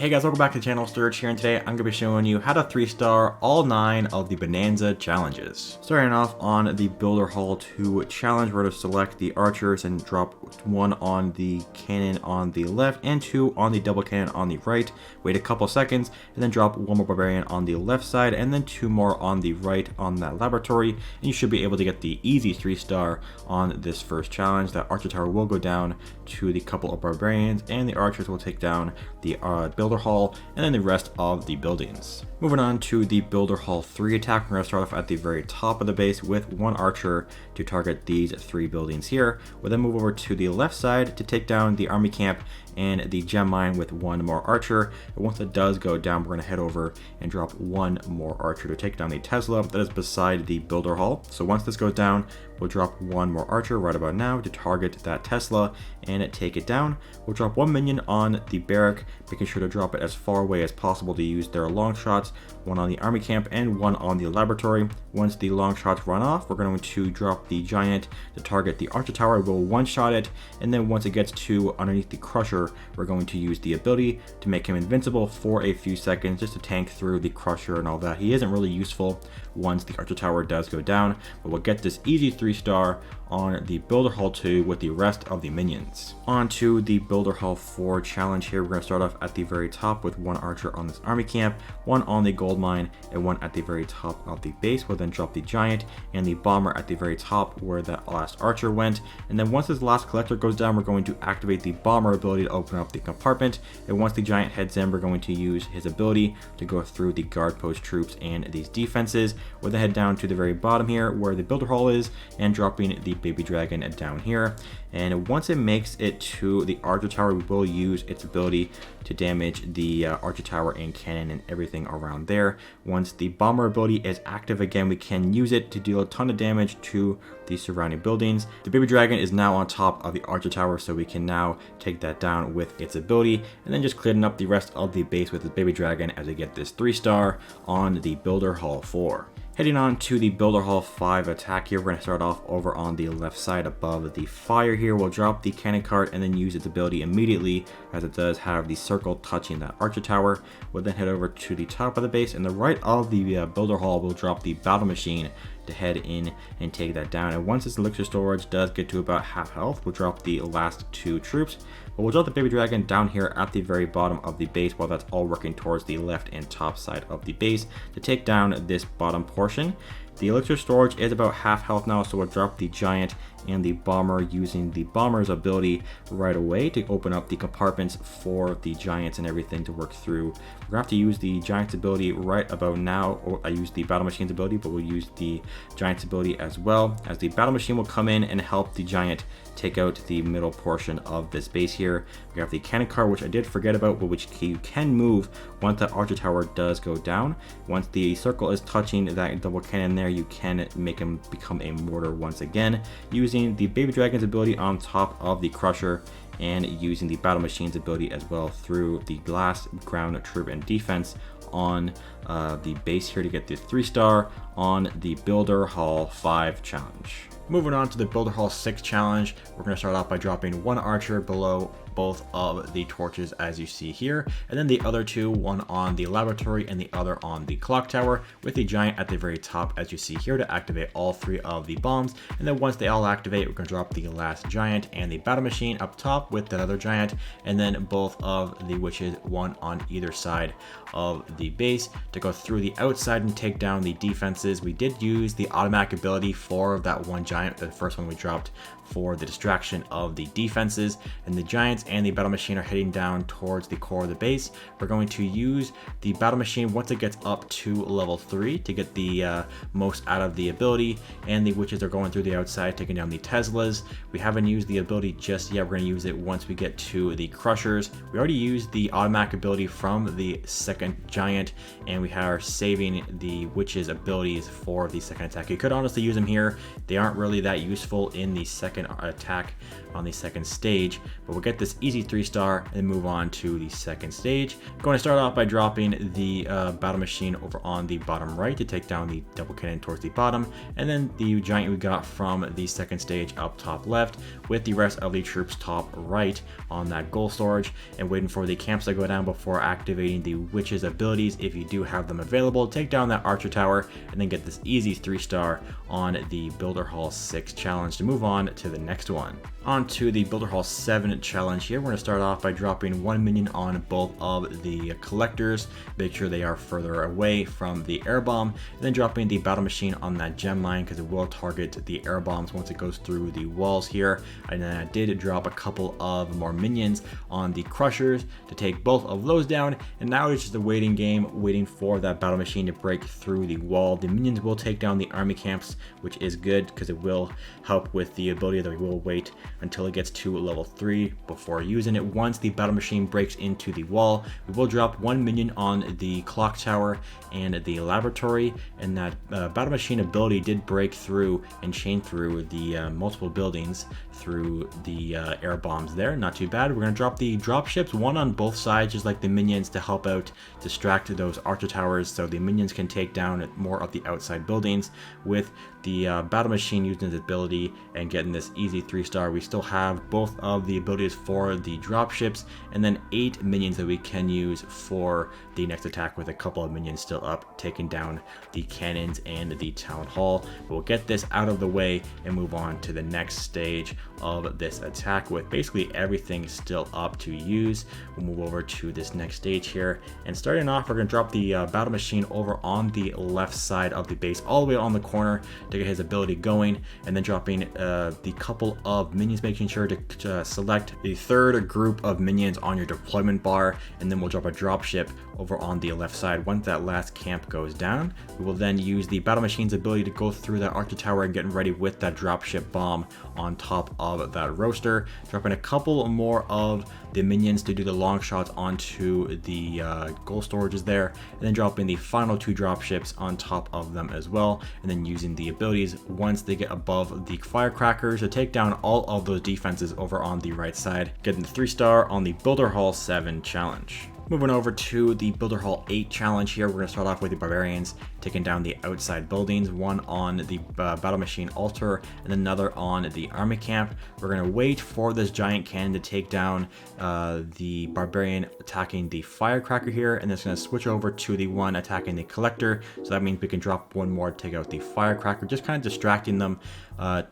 Hey guys, welcome back to the channel. Sturge here, and today I'm going to be showing you how to 3-star all 9 of the Bonanza Challenges. Starting off on the Builder Hall 2 challenge, we're going to select the archers and drop 1 on the cannon on the left and 2 on the double cannon on the right. Wait a couple seconds and then drop 1 more barbarian on the left side and then 2 more on the right on that laboratory, and you should be able to get the easy 3-star on this first challenge. That archer tower will go down to the couple of barbarians and the archers will take down the Builder Hall and then the rest of the buildings. Moving on to the Builder Hall 3 attack, we're going to start off at the very top of the base with 1 archer to target these 3 buildings here. We'll then move over to the left side to take down the army camp and the gem mine with 1 more archer. And once it does go down, we're going to head over and drop 1 more archer to take down the Tesla that is beside the Builder Hall. So once this goes down, we'll drop 1 more archer right about now to target that Tesla and take it down. We'll drop 1 minion on the barrack, making sure to drop it as far away as possible to use their long shots, 1 on the army camp and 1 on the laboratory. Once the long shots run off, we're going to drop the giant to target the archer tower. We'll one-shot it, and then once it gets to underneath the crusher, we're going to use the ability to make him invincible for a few seconds just to tank through the crusher and all that. He isn't really useful once the archer tower does go down, but we'll get this easy 3-star on the Builder Hall 2 with the rest of the minions. On to the Builder Hall 4 challenge here. We're going to start off at the very top with 1 archer on this army camp, 1 on the gold mine, and 1 at the very top of the base. We'll then drop the giant and the bomber at the very top where that last archer went. And then once this last collector goes down, we're going to activate the bomber ability to open up the compartment. And once the giant heads in, we're going to use his ability to go through the guard post troops and these defenses. We'll then head down to the very bottom here where the Builder Hall is and dropping the baby dragon down here. And once it makes it to the archer tower, we will use its ability to damage the archer tower and cannon and everything around there. Once the bomber ability is active again, we can use it to deal a ton of damage to the surrounding buildings. The baby dragon is now on top of the archer tower, so we can now take that down with its ability and then just clearing up the rest of the base with the baby dragon as we get this 3-star on the Builder Hall 4. Heading on to the Builder Hall 5 attack here, we're going to start off over on the left side above the fire here. We'll drop the cannon cart and then use its ability immediately, as it does have the circle touching that archer tower. We'll then head over to the top of the base, and the right of the Builder Hall will drop the battle machine to head in and take that down. And once this elixir storage does get to about half health, we'll drop the last 2 troops. But we'll drop the baby dragon down here at the very bottom of the base while that's all working towards the left and top side of the base to take down this bottom portion. The elixir storage is about half health now, so we'll drop the giant and the bomber using the bomber's ability right away to open up the compartments for the giants and everything to work through. We're going to have to use the giant's ability right about now. Or I used the battle machine's ability, but we'll use the giant's ability as well, as the battle machine will come in and help the giant take out the middle portion of this base here. We have the cannon car, which I did forget about, but which you can move once that archer tower does go down. Once the circle is touching that double cannon there, you can make him become a mortar once again, using the baby dragon's ability on top of the crusher and using the battle machine's ability as well through the last ground troop and defense on the base here to get the 3-star on the Builder Hall 5 challenge. Moving on to the Builder Hall 6 challenge, we're going to start off by dropping 1 archer below both of the torches as you see here, and then the other 2, 1 on the laboratory and the other on the clock tower, with the giant at the very top as you see here to activate all 3 of the bombs. And then once they all activate, we're going to drop the last giant and the battle machine up top with that other giant, and then both of the witches, 1 on either side of the base to go through the outside and take down the defenses. We did use the automatic ability for that 1 giant, the first one we dropped, for the distraction of the defenses, and the giants and the battle machine are heading down towards the core of the base. We're going to use the battle machine once it gets up to level 3 to get the most out of the ability, and the witches are going through the outside taking down the Teslas. We haven't used the ability just yet. We're going to use it once we get to the crushers. We already used the automatic ability from the second giant, and we are saving the witches abilities for the second attack. You could honestly use them here. They aren't really that useful in the second second attack on the second stage, but we'll get this easy 3-star and move on to the second stage. Going to start off by dropping the battle machine over on the bottom right to take down the double cannon towards the bottom, and then the giant we got from the second stage up top left, with the rest of the troops top right on that gold storage, and waiting for the camps to go down before activating the witch's abilities if you do have them available. Take down that archer tower and then get this easy 3-star on the Builder Hall 6 challenge to move on to the next one. On to the Builder Hall 7 challenge here. We're going to start off by dropping 1 minion on both of the collectors, make sure they are further away from the air bomb, and then dropping the battle machine on that gem line because it will target the air bombs once it goes through the walls here. And then I did drop a couple of more minions on the crushers to take both of those down, and now it's just a waiting game, waiting for that battle machine to break through the wall. The minions will take down the army camps, which is good because it will help with the ability that we will wait until it gets to level 3 before using it. Once the battle machine breaks into the wall, we will drop 1 minion on the clock tower and the laboratory, and that battle machine ability did break through and chain through the multiple buildings through the air bombs there. Not too bad. We're going to drop the drop ships, one on both sides, just like the minions, to help out distract those archer towers so the minions can take down more of the outside buildings, with the battle machine using its ability and getting this easy 3-star. We still have both of the abilities for the drop ships, and then 8 minions that we can use for the next attack, with a couple of minions still up, taking down the cannons and the town hall. We'll get this out of the way and move on to the next stage of this attack with basically everything still up to use. We'll move over to this next stage here, and starting off, we're going to drop the battle machine over on the left side of the base, all the way on the corner to get his ability going, and then dropping the couple of minions, making sure to select the third group of minions on your deployment bar, and then we'll drop a drop ship over on the left side. Once that last camp goes down, we will then use the battle machine's ability to go through that archer tower and getting ready with that drop ship bomb on top of that roaster, dropping a couple more of the minions to do the long shots onto the gold storages there, and then dropping the final 2 drop ships on top of them as well, and then using the abilities once they get above the firecrackers to take down all of those defenses over on the right side, getting the 3-star on the Builder Hall 7 challenge. Moving over to the Builder Hall 8 challenge here, we're going to start off with the barbarians taking down the outside buildings, one on the battle machine altar and another on the army camp. We're going to wait for this giant cannon to take down the barbarian attacking the firecracker here, and it's going to switch over to the one attacking the collector, so that means we can drop one more to take out the firecracker, just kind of distracting them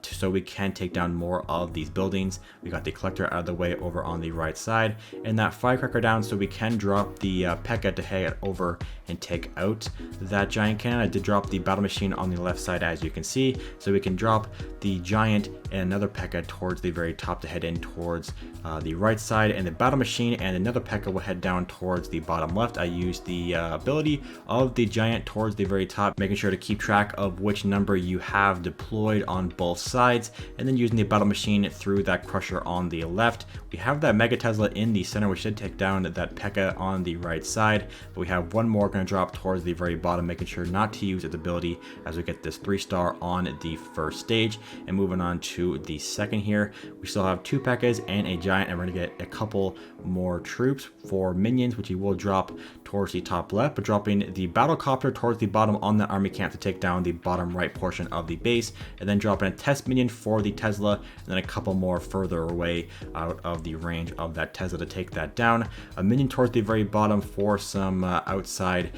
so we can take down more of these buildings. We got the collector out of the way over on the right side, and that firecracker down so we can drop the P.E.K.K.A. to head over and take out that giant cannon. I did drop the battle machine on the left side, as you can see, so we can drop the giant and another P.E.K.K.A. towards the very top to head in towards the right side, and the battle machine and another P.E.K.K.A. will head down towards the bottom left. I used the ability of the giant towards the very top, making sure to keep track of which number you have deployed on both sides, and then using the battle machine through that crusher on the left. We have that Mega Tesla in the center, which should take down that P.E.K.K.A. on the right side, but we have one more going to drop towards the very bottom, making sure not to use its ability as we get this 3-star on the first stage. And moving on to the second here, we still have 2 P.E.K.K.A.s and a giant, and we're going to get a couple more troops for minions, which he will drop towards the top left, but dropping the battle copter towards the bottom on the army camp to take down the bottom right portion of the base, and then dropping a test minion for the Tesla, and then a couple more further away out of the range of that Tesla to take that down. A minion towards the very bottom for some outside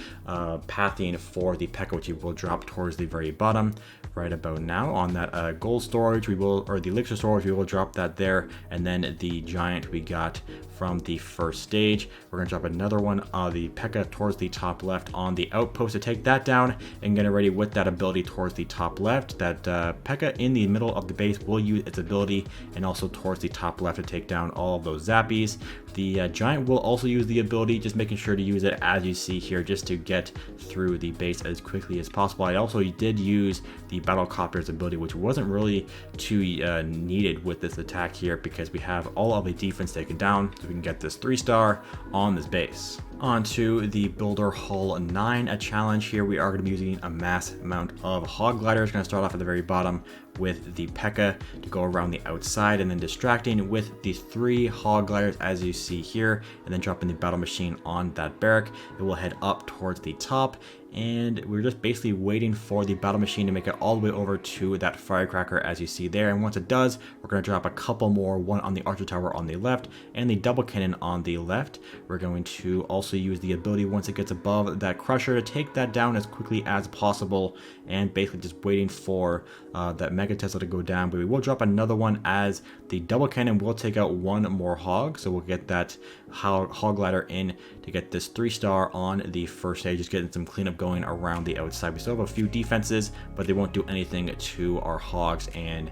pathing for the P.E.K.K.A., which will drop towards the very bottom right about now. On that gold storage, we will, or the elixir storage, we will drop that there, and then the giant we got from the first stage, we're going to drop another one, the P.E.K.K.A. towards the top left on the outpost to take that down, and get it ready with that ability towards the top left. That P.E.K.K.A. in the middle of the base will use its ability, and also towards the top left to take down all of those zappies. The giant will also use the ability, just making sure to use it as you see here, just to get through the base as quickly as possible. I also did use the battle copter's ability, which wasn't really too needed with this attack here because we have all of the defense taken down, so we can get this 3-star on this base. On to the Builder Hall 9 challenge. Here we are going to be using a mass amount of hog gliders. Going to start off at the very bottom with the P.E.K.K.A. to go around the outside, and then distracting with the 3 hog gliders as you see here, and then dropping the battle machine on that barrack. It will head up towards the top, and we're just basically waiting for the battle machine to make it all the way over to that firecracker as you see there. And once it does, we're going to drop a couple more, one on the archer tower on the left and the double cannon on the left. We're going to also use the ability once it gets above that crusher to take that down as quickly as possible, and basically just waiting for that Mega Tesla to go down. But we will drop another one as the double cannon will take out one more hog, so we'll get that hog glider in to get this 3-star on the first stage, just getting some cleanup going around the outside. We still have a few defenses, but they won't do anything to our hogs and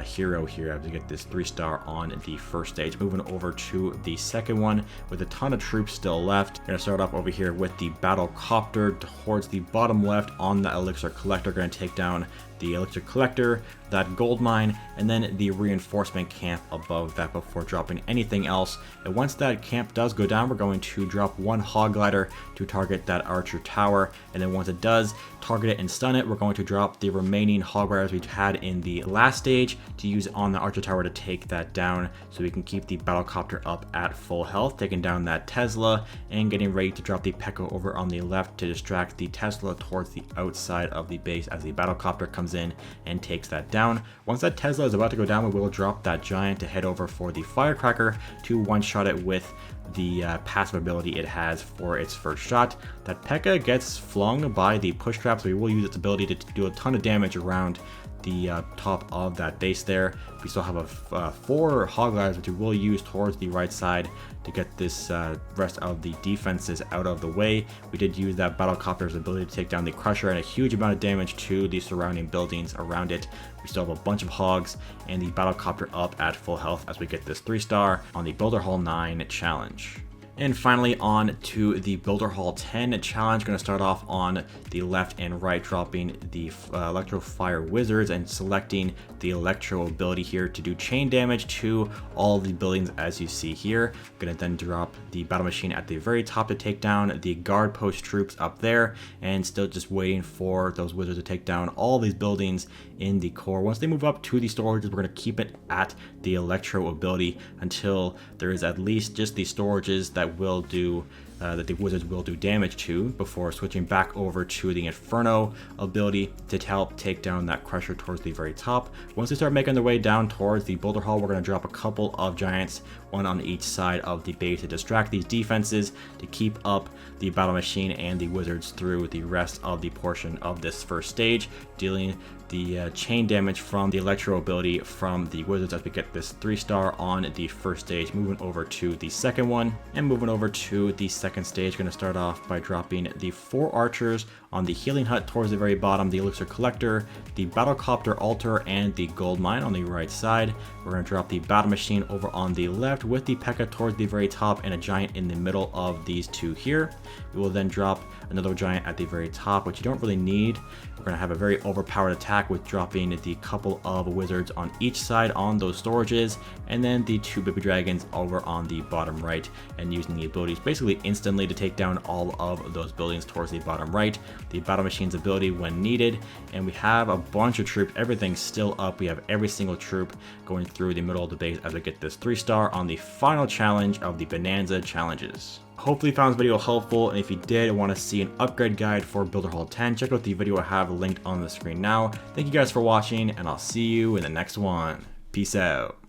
hero here as we get this 3-star on the first stage. Moving over to the second one with a ton of troops still left. We're going to start off over here with the battle copter towards the bottom left on the elixir collector. Going to take down the elixir collector, that gold mine, and then the reinforcement camp above that before dropping anything else. And once that camp does go down, we're going to drop one hog glider to target that archer tower, and then once it does target it and stun it, we're going to drop the remaining hog gliders we had in the last stage to use on the archer tower to take that down, so we can keep the battle copter up at full health, taking down that Tesla and getting ready to drop the P.E.K.K.A. over on the left to distract the Tesla towards the outside of the base as the battle copter comes in and takes that down. Once that Tesla is about to go down, we will drop that giant to head over for the firecracker to one-shot it with the passive ability it has for its first shot. That P.E.K.K.A. gets flung by the push trap, so we will use its ability to do a ton of damage around the top of that base there. We still have 4 hog gliders which we will use towards the right side to get this rest of the defenses out of the way. We did use that battle copter's ability to take down the crusher and a huge amount of damage to the surrounding buildings around it. We still have a bunch of hogs and the battle copter up at full health as we get this 3-star on the Builder Hall 9 challenge. And finally, on to the Builder Hall 10 challenge. Going to start off on the left and right, dropping the Electro Fire Wizards and selecting the Electro ability here to do chain damage to all of the buildings as you see here. Going to then drop the battle machine at the very top to take down the guard post troops up there, and still just waiting for those wizards to take down all these buildings in the core. Once they move up to the storages, we're going to keep it at the Electro ability until there is at least just the storages that will do that the wizards will do damage to, before switching back over to the Inferno ability to help take down that crusher towards the very top. Once they start making their way down towards the Builder Hall, we're going to drop a couple of giants, one on each side of the base, to distract these defenses to keep up the battle machine and the wizards through the rest of the portion of this first stage, dealing the chain damage from the Electro ability from the wizards as we get this 3-star on the first stage. Moving over to the second one, and moving over to the second stage, going to start off by dropping the 4 archers on the healing hut towards the very bottom, the elixir collector, the battlecopter altar, and the gold mine on the right side. We're going to drop the battle machine over on the left with the P.E.K.K.A. towards the very top and a giant in the middle of these two here. We will then drop another giant at the very top, which you don't really need. We're going to have a very overpowered attack with dropping the couple of wizards on each side on those storages, and then the 2 baby dragons over on the bottom right, and using the abilities basically instantly to take down all of those buildings towards the bottom right. The battle machine's ability when needed, and we have a bunch of troops. Everything's still up. We have every single troop going through the middle of the base as we get this 3-star on the final challenge of the Bonanza Challenges. Hopefully you found this video helpful, and if you did and want to see an upgrade guide for Builder Hall 10, check out the video I have linked on the screen now. Thank you guys for watching, and I'll see you in the next one. Peace out.